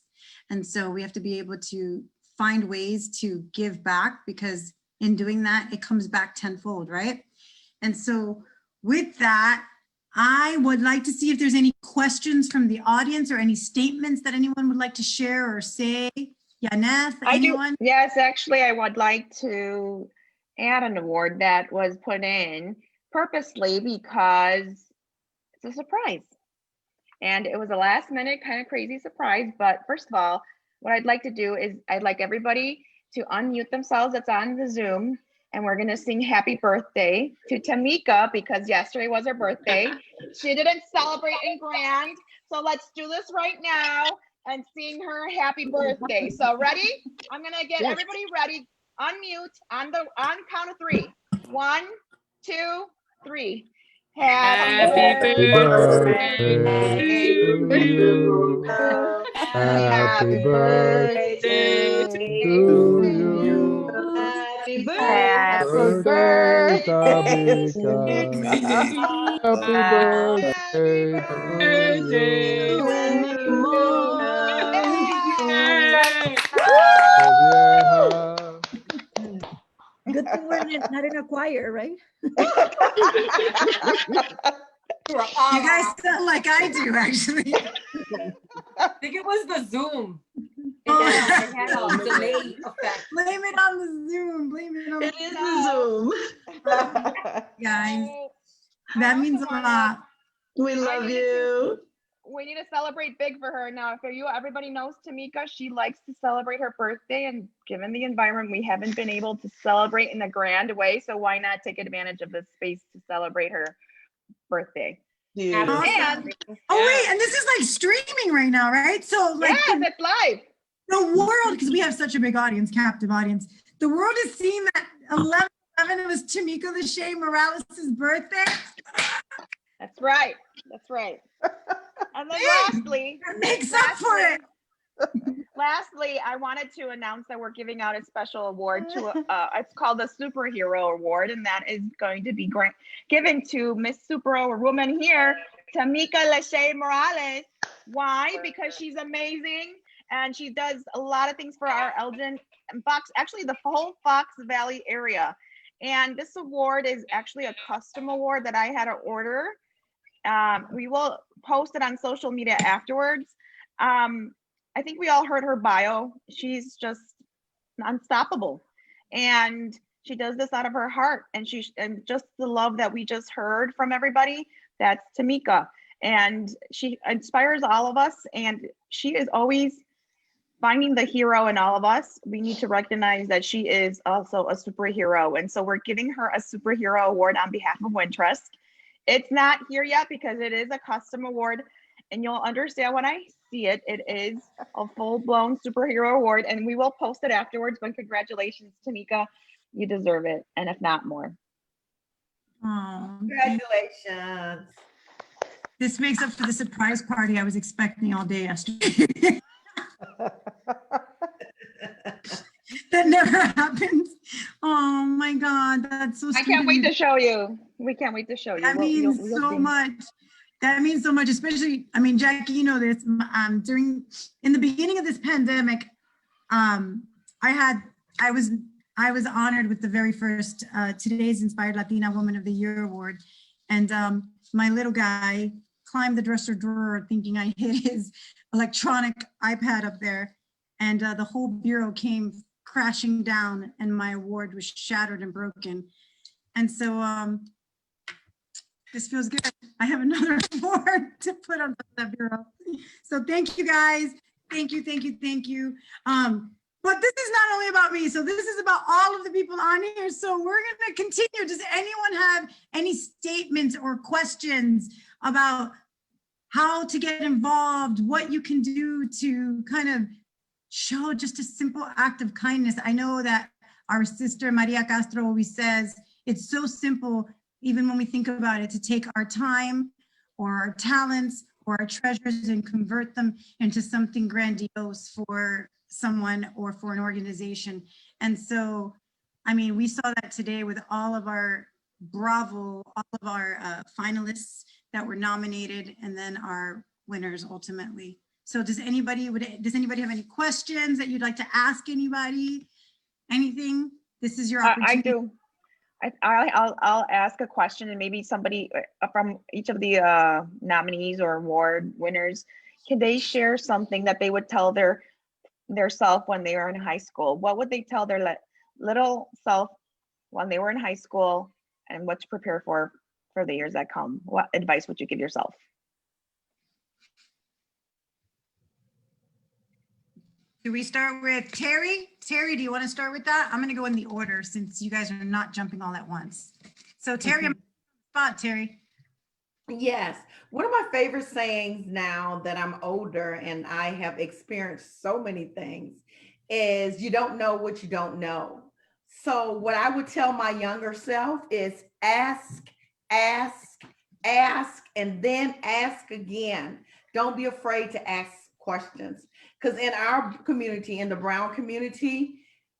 And so we have to be able to find ways to give back, because in doing that, it comes back tenfold, right? And so with that, I would like to see if there's any questions from the audience or any statements that anyone would like to share or say. Jeanette, anyone? Yes, actually, I would like to add an award that was put in purposely because it's a surprise. And it was a last minute kind of crazy surprise. But first of all, what I'd like to do is I'd like everybody to unmute themselves that's on the Zoom. And we're going to sing happy birthday to Tamika because yesterday was her birthday. She didn't celebrate in grand. So let's do this right now and sing her happy birthday. So ready? I'm going to get everybody ready. Unmute on count of 3. 1, 2, 3. Happy birthday to you. Happy birthday to you. Happy birthday, Tamika. Happy birthday to you. many more. Oh, yeah. Good thing we're not in a choir, right? You guys sound like I do, actually. I think it was the Zoom. It had a delay effect. Blame it on the Zoom. Blame it on It is the Zoom. guys. That means a lot. We love you. We need to celebrate big for her now. Everybody knows Tamika, she likes to celebrate her birthday, and given the environment, we haven't been able to celebrate in a grand way. So why not take advantage of this space to celebrate her birthday? Yeah. Awesome. Oh wait, and this is like streaming right now, right? So like, yes, it's live. The world, because we have such a big audience, captive audience. The world is seeing that 11/11 was Tamika Lachey Morales' birthday. That's right. That's right. And then lastly, makes up for it. Lastly, I wanted to announce that we're giving out a special award to it's called the Superhero Award, and that is going to be given to Miss Superwoman here, Tamika Lachey Morales. Why? Because she's amazing and she does a lot of things for our Elgin and Fox, actually the whole Fox Valley area. And this award is actually a custom award that I had to order. We will post it on social media afterwards. I think we all heard her bio. She's just unstoppable, and she does this out of her heart. And and just the love that we just heard from everybody. That's Tamika, and she inspires all of us. And she is always finding the hero in all of us. We need to recognize that she is also a superhero, and so we're giving her a superhero award on behalf of Wintrust. It's not here yet because it is a custom award, and you'll understand when I see it. It is a full-blown superhero award, and we will post it afterwards. But congratulations, Tamika. You deserve it, and if not more. Oh, Congratulations. this makes up for the surprise party I was expecting all day yesterday. That never happened. Oh my God, that's so sweet. I can't wait to show you. We can't wait to show you. That means so much. That means so much, especially, I mean, Jackie, you know this, in the beginning of this pandemic, I was honored with the very first Today's Inspired Latina Woman of the Year award. And my little guy climbed the dresser drawer thinking I hid his electronic iPad up there. And the whole bureau came crashing down and my award was shattered and broken. And so this feels good. I have another award to put on that bureau. So thank you guys. Thank you, thank you, thank you. But this is not only about me. So this is about all of the people on here. So we're gonna continue. Does anyone have any statements or questions about how to get involved, what you can do to kind of show just a simple act of kindness? I know that our sister Maria Castro always says it's so simple, even when we think about it, to take our time or our talents or our treasures and convert them into something grandiose for someone or for an organization. And so, I mean, we saw that today with all of our bravo all of our finalists that were nominated and then our winners ultimately. So does anybody have any questions that you'd like to ask anybody? Anything? This is your opportunity. I do. I'll ask a question, and maybe somebody from each of the nominees or award winners, can they share something that they would tell their self when they were in high school? What would they tell their little self when they were in high school, and what to prepare for the years that come? What advice would you give yourself? Do we start with Terry? Terry, do you want to start with that? I'm going to go in the order since you guys are not jumping all at once. So Terry, I'm spot, Terry. Yes. One of my favorite sayings now that I'm older and I have experienced so many things is you don't know what you don't know. So what I would tell my younger self is ask, ask, ask, and then ask again. Don't be afraid to ask questions. Because in our community, in the Brown community,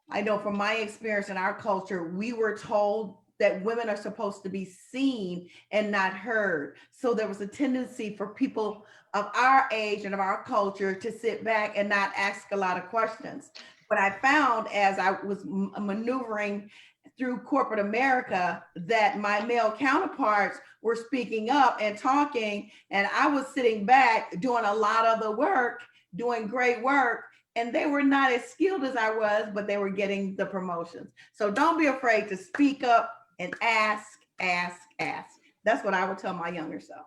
I know from my experience in our culture, we were told that women are supposed to be seen and not heard. So there was a tendency for people of our age and of our culture to sit back and not ask a lot of questions. But I found as I was maneuvering through corporate America that my male counterparts were speaking up and talking, and I was sitting back doing a lot of the work, doing great work, and they were not as skilled as I was, but they were getting the promotions. So don't be afraid to speak up and ask, ask, ask. That's what I would tell my younger self.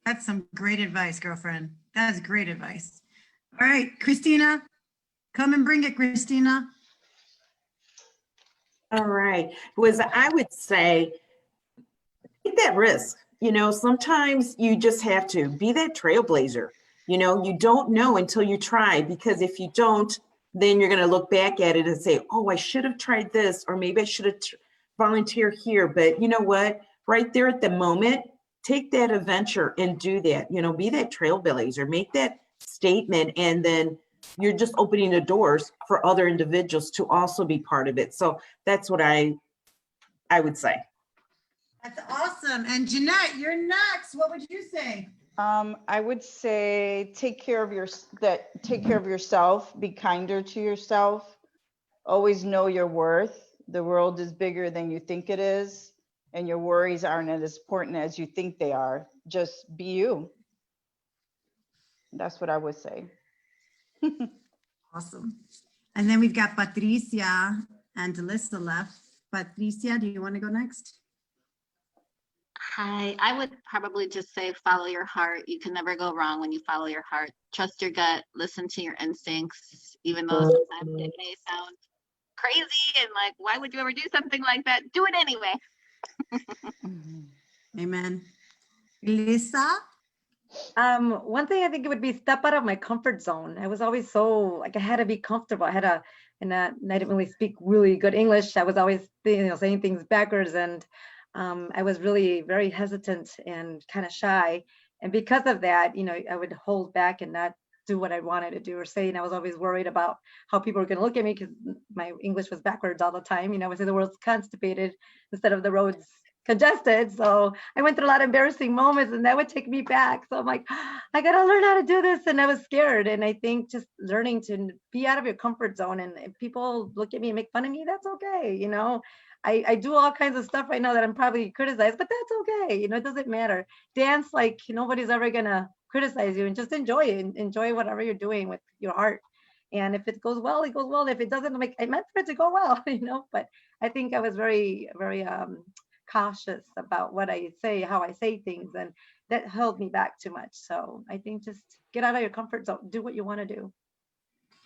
That's some great advice, girlfriend. That is great advice. All right, Christina, come and bring it, Christina. All right. I would say, take that risk. Sometimes you just have to be that trailblazer. You don't know until you try, because if you don't, then you're going to look back at it and say, oh, I should have tried this, or maybe I should have volunteered here. But you know what? Right there at the moment, take that adventure and do that. Be that trailblazer, make that statement, and then you're just opening the doors for other individuals to also be part of it. So that's what I would say. That's awesome. And Jeanette, you're next. What would you say? I would say take care of yourself, be kinder to yourself, always know your worth. The world is bigger than you think it is, and your worries aren't as important as you think they are. Just be you. That's what I would say. Awesome. And then we've got Patricia and Alyssa left. Patricia, do you want to go next? Hi, I would probably just say follow your heart. You can never go wrong when you follow your heart. Trust your gut, listen to your instincts, even though sometimes it may sound crazy and like, why would you ever do something like that? Do it anyway. Amen. Lisa? One thing I think it would be step out of my comfort zone. I was always so like I had to be comfortable. I didn't really speak really good English. I was always saying things backwards, and I was really very hesitant and kind of shy. And because of that, I would hold back and not do what I wanted to do or say. And I was always worried about how people were going to look at me because my English was backwards all the time. I would say the world's constipated instead of the roads congested. So I went through a lot of embarrassing moments, and that would take me back. So I'm like, I got to learn how to do this. And I was scared. And I think just learning to be out of your comfort zone, and if people look at me and make fun of me, that's okay. I do all kinds of stuff right now that I'm probably criticized, but that's okay. It doesn't matter. Dance like nobody's ever going to criticize you, and just enjoy it. Enjoy whatever you're doing with your heart. And if it goes well, it goes well. If it doesn't, I meant for it to go well, but I think I was very, very cautious about what I say, how I say things, and that held me back too much. So I think just get out of your comfort zone, do what you want to do.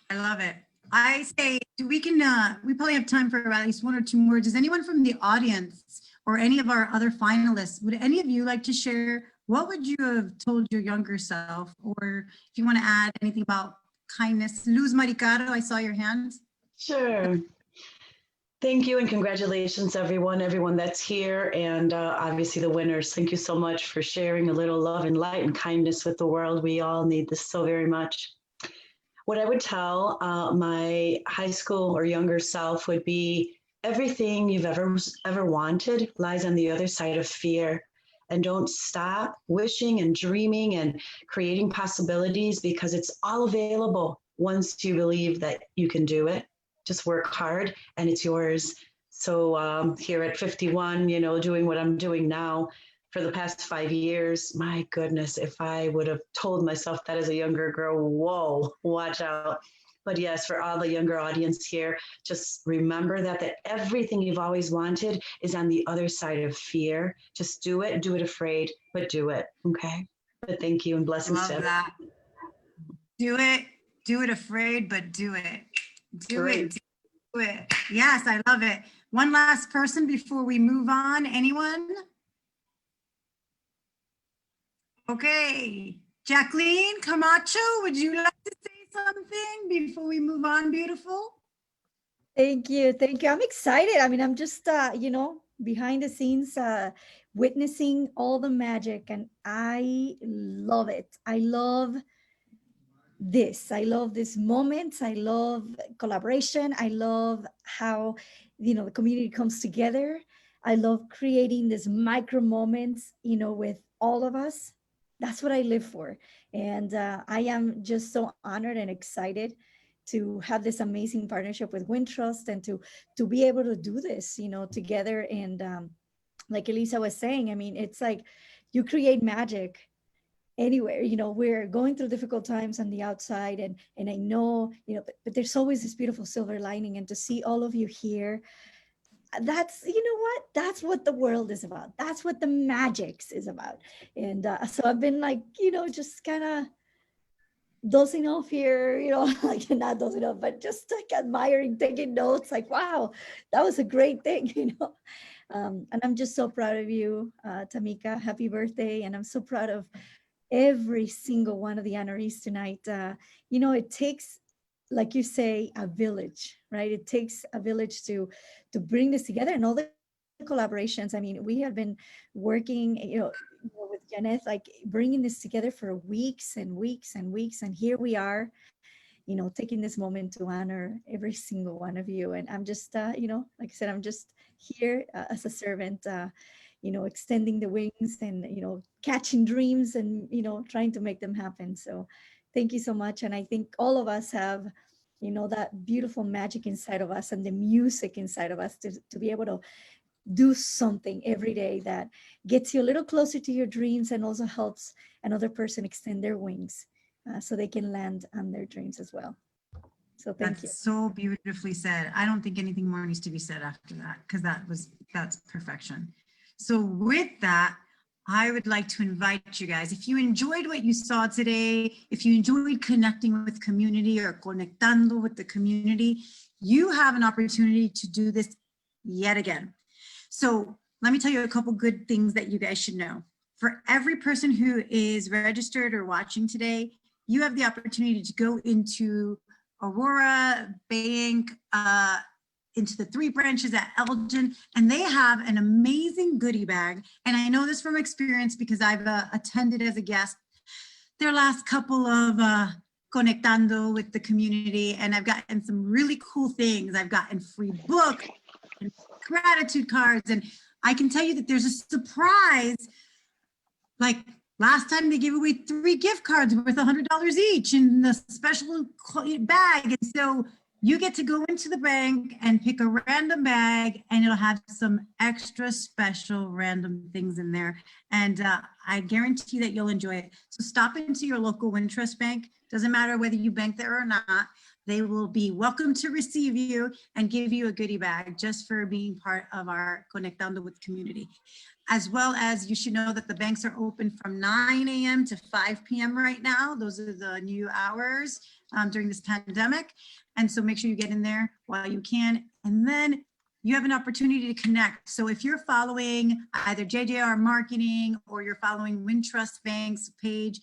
I love it. I say we probably have time for at least one or two more. Does anyone from the audience or any of our other finalists, would any of you like to share, what would you have told your younger self? Or if you want to add anything about kindness. Luz Maricaro, I saw your hand. Sure. Thank you and congratulations, everyone that's here, and obviously the winners. Thank you so much for sharing a little love and light and kindness with the world. We all need this so very much. What I would tell my high school or younger self would be everything you've ever wanted lies on the other side of fear. And don't stop wishing and dreaming and creating possibilities, because it's all available once you believe that you can do it. Just work hard and it's yours. So here at 51, you know, doing what I'm doing now for the past 5 years, my goodness, if I would have told myself that as a younger girl, whoa, watch out. But yes, for all the younger audience here, just remember that everything you've always wanted is on the other side of fear. Just do it afraid, but do it, okay? But thank you and blessings to Love everyone. that. Do it afraid, but do it. Do it. Yes, I love it. One last person before we move on. Anyone? Okay. Jacqueline Camacho, would you like to say something before we move on, beautiful? Thank you. Thank you. I'm excited. I mean, I'm just, you know, behind the scenes, witnessing all the magic, and I love it. I love this. I love these moments. I love collaboration. I love how, you know, the community comes together. I love creating these micro moments, you know, with all of us. That's what I live for. And I am just so honored and excited to have this amazing partnership with Wintrust and to be able to do this, you know, together. And like Elisa was saying, I mean, it's like you create magic anywhere. You know, we're going through difficult times on the outside, and I know, you know, but there's always this beautiful silver lining. And to see all of you here, that's, you know what, that's what the world is about. That's what the magics is about. And so I've been like, you know, just kind of dozing off here, you know, like not dozing off, but just like admiring, taking notes, like, wow, that was a great thing, you know. And I'm just so proud of you, Tamika. Happy birthday. And I'm so proud of every single one of the honorees tonight. You know, it takes, like you say, a village, right? It takes a village to bring this together, and all the collaborations. I mean, we have been working, you know, with Jeanette, like bringing this together for weeks and weeks and weeks. And here we are, you know, taking this moment to honor every single one of you. And I'm just, you know, like I said, I'm just here as a servant, you know, extending the wings and, you know, catching dreams and, you know, trying to make them happen. So thank you so much. And I think all of us have, you know, that beautiful magic inside of us and the music inside of us to be able to do something every day that gets you a little closer to your dreams and also helps another person extend their wings so they can land on their dreams as well. So thank you. That's so beautifully said. I don't think anything more needs to be said after that, because that's perfection. So with that, I would like to invite you guys, if you enjoyed what you saw today, if you enjoyed connecting with community or conectando with the community, you have an opportunity to do this yet again. So let me tell you a couple good things that you guys should know. For every person who is registered or watching today, you have the opportunity to go into Aurora Bank, into the 3 branches at Elgin, and they have an amazing goodie bag. And I know this from experience because I've attended as a guest their last couple of conectando with the community, and I've gotten some really cool things. I've gotten free books and gratitude cards, and I can tell you that there's a surprise. Like last time they gave away 3 gift cards worth $100 each in the special bag. And so you get to go into the bank and pick a random bag, and it'll have some extra special random things in there. And I guarantee that you'll enjoy it. So stop into your local Wintrust bank. Doesn't matter whether you bank there or not. They will be welcome to receive you and give you a goodie bag just for being part of our Conectando with community. As well as you should know that the banks are open from 9 a.m. to 5 p.m. right now. Those are the new hours during this pandemic. And so make sure you get in there while you can. And then you have an opportunity to connect. So if you're following either JJR Marketing or you're following Wintrust Bank's page,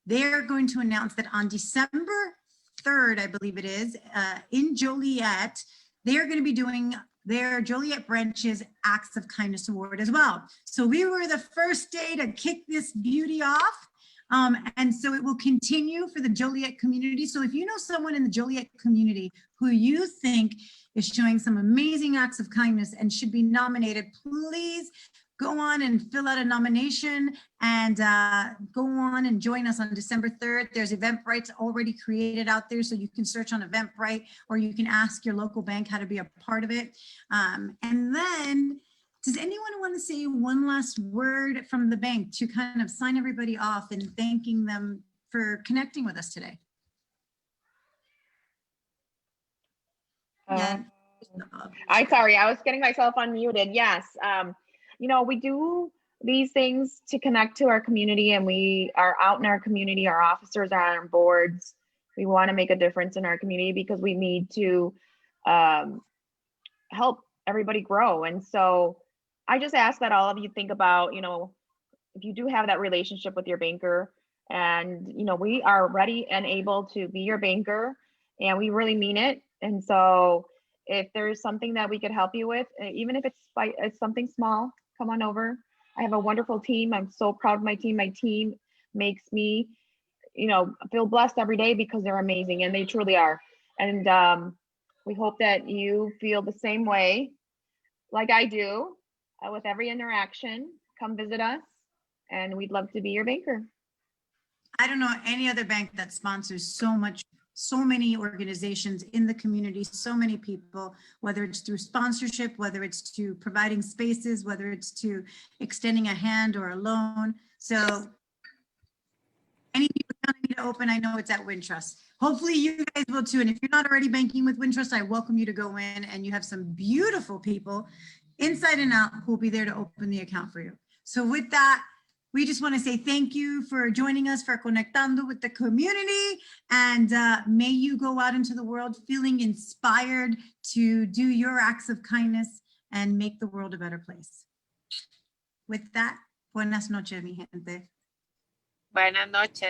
they're going to announce that on December 3rd, I believe it is, in Joliet, they are going to be doing their Joliet branch's Acts of Kindess Award as well. So we were the first day to kick this beauty off. And so it will continue for the Joliet community. So if you know someone in the Joliet community who you think is showing some amazing acts of kindness and should be nominated, please go on and fill out a nomination and go on and join us on December 3rd. There's Eventbrite's already created out there, so you can search on Eventbrite, or you can ask your local bank how to be a part of it. And then, does anyone want to say one last word from the bank to kind of sign everybody off and thanking them for connecting with us today? Sorry, I was getting myself unmuted. Yes. You know, we do these things to connect to our community, and we are out in our community. Our officers are on boards. We want to make a difference in our community because we need to help everybody grow. And so I just ask that all of you think about, you know, if you do have that relationship with your banker, and, you know, we are ready and able to be your banker, and we really mean it. And so if there's something that we could help you with, even if it's something small, come on over. I have a wonderful team. I'm so proud of my team. My team makes me, you know, feel blessed every day because they're amazing, and they truly are. And we hope that you feel the same way like I do with every interaction. Come visit us, and we'd love to be your banker. I don't know any other bank that sponsors so many organizations in the community, so many people, whether it's through sponsorship, whether it's to providing spaces, whether it's to extending a hand or a loan. So any new account I need to open, I know it's at Wintrust. Hopefully you guys will too. And if you're not already banking with Wintrust, I welcome you to go in, and you have some beautiful people inside and out who will be there to open the account for you. So with that, we just want to say thank you for joining us for Conectando with the community, and may you go out into the world feeling inspired to do your acts of kindness and make the world a better place. With that, buenas noches, mi gente. Buenas noches.